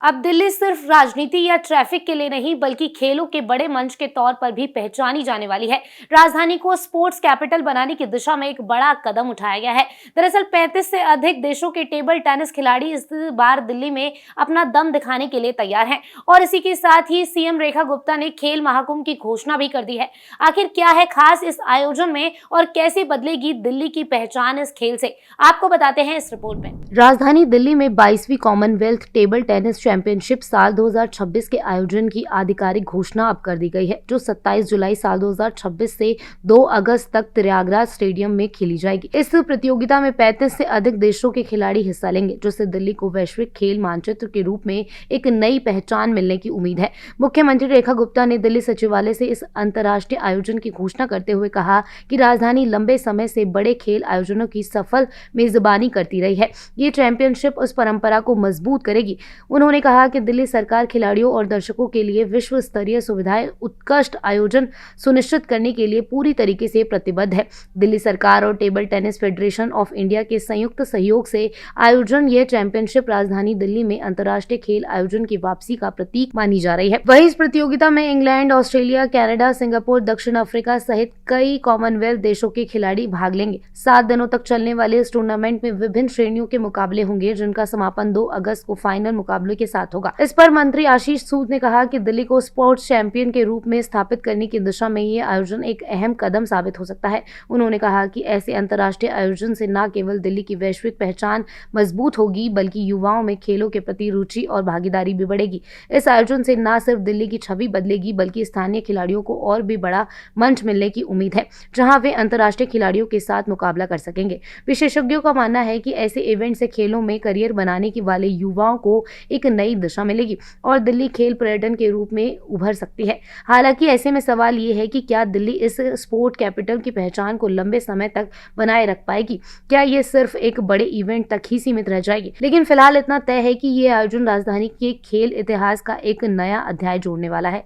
अब दिल्ली सिर्फ राजनीति या ट्रैफिक के लिए नहीं बल्कि खेलों के बड़े मंच के तौर पर भी पहचानी जाने वाली है। राजधानी को स्पोर्ट्स कैपिटल बनाने की दिशा में एक बड़ा कदम उठाया गया है। दरअसल 35 से अधिक देशों के टेबल टेनिस खिलाड़ी इस बार दिल्ली में अपना दम दिखाने के लिए तैयार हैं और इसी के साथ ही सीएम रेखा गुप्ता ने खेल महाकुंभ की घोषणा भी कर दी है। आखिर क्या है खास इस आयोजन में और कैसे बदलेगी दिल्ली की पहचान इस खेल से, आपको बताते हैं इस रिपोर्ट में। राजधानी दिल्ली में 22वीं कॉमनवेल्थ टेबल टेनिस चैंपियनशिप साल 2026 के आयोजन की आधिकारिक घोषणा अब कर दी गई है, जो 27 जुलाई साल 2026 से 2 अगस्त तक प्रयागराज स्टेडियम में खेली जाएगी। इस प्रतियोगिता में 35 से अधिक देशों के खिलाड़ी हिस्सा लेंगे, जिससे दिल्ली को वैश्विक खेल मानचित्र के रूप में एक नई पहचान मिलने की उम्मीद है। मुख्यमंत्री रेखा गुप्ता ने दिल्ली सचिवालय से इस अंतर्राष्ट्रीय आयोजन की घोषणा करते हुए कहा कि राजधानी लंबे समय से बड़े खेल आयोजनों की सफल मेजबानी करती रही है। ये चैंपियनशिप उस परंपरा को मजबूत करेगी। उन्होंने कहा कि दिल्ली सरकार खिलाड़ियों और दर्शकों के लिए विश्व स्तरीय सुविधाएं उत्कृष्ट आयोजन सुनिश्चित करने के लिए पूरी तरीके से प्रतिबद्ध है। दिल्ली सरकार और table tennis federation of India के संयुक्त सहयोग से आयोजन यह चैंपियनशिप राजधानी दिल्ली में अंतर्राष्ट्रीय खेल आयोजन की वापसी का प्रतीक मानी जा रही है। वहीं इस प्रतियोगिता में इंग्लैंड, ऑस्ट्रेलिया, कनाडा, सिंगापुर, दक्षिण अफ्रीका सहित कई कॉमनवेल्थ देशों के खिलाड़ी भाग लेंगे। 7 दिनों तक चलने वाले इस टूर्नामेंट में विभिन्न श्रेणियों के मुकाबले होंगे, जिनका समापन 2 अगस्त को फाइनल मुकाबले के साथ होगा। इस पर मंत्री आशीष सूद ने कहा कि दिल्ली को स्पोर्ट्स चैंपियन के रूप में स्थापित करने की दिशा में ये आयोजन एक अहम कदम साबित हो सकता है। उन्होंने कहा कि ऐसे अंतर्राष्ट्रीय आयोजन से न केवल दिल्ली की वैश्विक पहचान मजबूत होगी, बल्कि युवाओं में खेलों के प्रति रुचि और भागीदारी भी बढ़ेगी। इस आयोजन से न सिर्फ दिल्ली की छवि बदलेगी, बल्कि स्थानीय खिलाड़ियों को और भी बड़ा मंच मिलने की उम्मीद है, जहां वे अंतर्राष्ट्रीय खिलाड़ियों के साथ मुकाबला कर सकेंगे। विशेषज्ञों का मानना है कि ऐसे इवेंट से खेलों में करियर बनाने के वाले युवाओं को एक नई दिशा मिलेगी और दिल्ली खेल पर्यटन के रूप में उभर सकती है। हालांकि ऐसे में सवाल ये है कि क्या दिल्ली इस स्पोर्ट कैपिटल की पहचान को लंबे समय तक बनाए रख पाएगी? क्या ये सिर्फ एक बड़े इवेंट तक ही सीमित रह जाएगी? लेकिन फिलहाल इतना तय है कि ये आयोजन राजधानी के खेल इतिहास का एक नया अध्याय जोड़ने वाला है।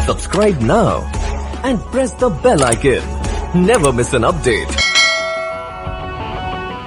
Subscribe now and press the bell icon. Never miss an update.